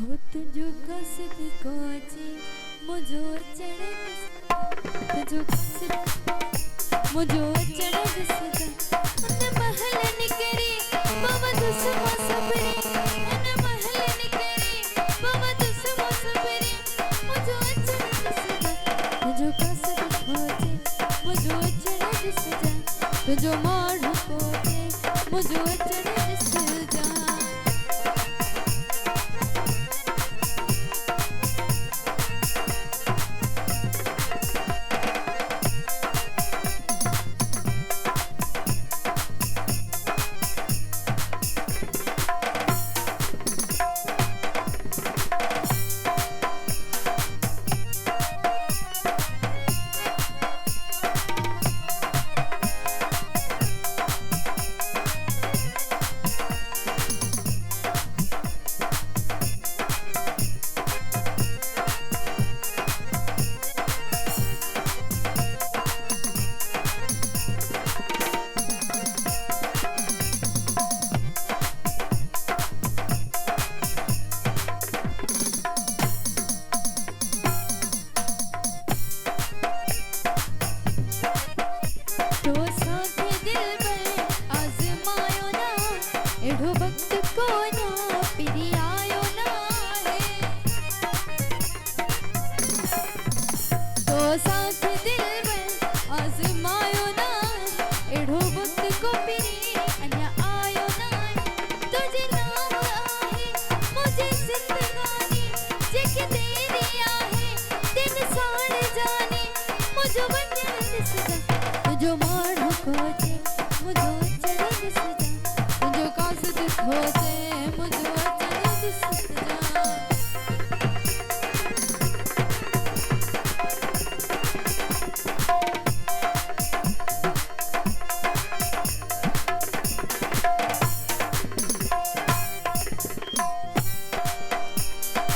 हो तुझो कसद कोची मुझो चढ़े तुझो कसद मुझो चढ़े दिसदा उन महल निकरी बाबा दुसमा सबरे उन महल निकरी बाबा दुसमा सबरे मुझो चढ़े दिसदा तुझो कसद कोची मुझो चढ़े दिसदा तुझो मारू कोची मुझो चढ़े दिसदा तो साथे दिल पर आजमायो ना एढ़ो वक्त को ना पिरी आयो ना है तो साथे दिल पर आजमायो ना एढ़ो वक्त को पिरी अन्या आयो ना तुझे नाम आहे मुझे जिंदगानी जेके तेरी आहे दिन साड़ जाने मुझो वंजन दिसदा तुझो मारू कोचे मुझो चढ़े दिसदा तुझो कसद कोचे मुझो चढ़े दिसदा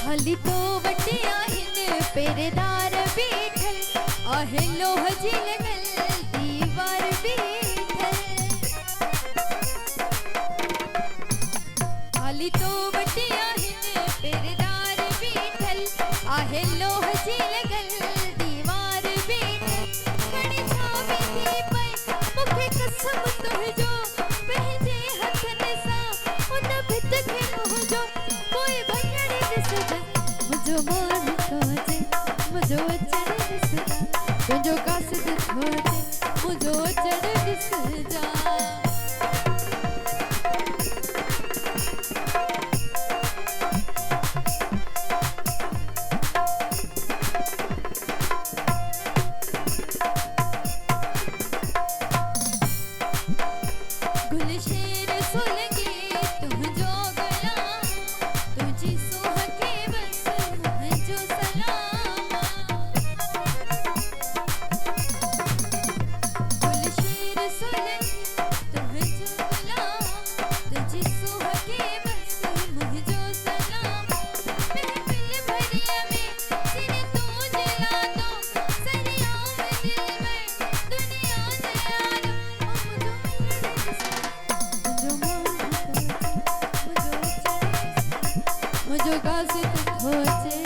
हली तो वटे आहिन पेरेदार बैठल आहे लोह जी लगल दीवार बैठल हाली तो वटे आहिन पेरेदार बैठल आहे लोह जी लगल दीवार बैठल खड़ी छावी थी पर मुखे कसम तुझो पहजे हथन सा उन भित खे मुझो कोई भंगड़े दिसदा मुझो मान कोजे मुझो चढ़े दिसदा तुझो कसद कोजे मुझो चढ़े दिसदा गुलशेर सुलगे तुझो गला तुझी सोह के बस मुझो सलामा गुलशेर सुलगे तुझो गला तुझी सोह के बस मुझो सलामा महफिल भरिया में सिर तू जला दो सरिया में दिल में दुनिया जला दो मुझो कसद खोजे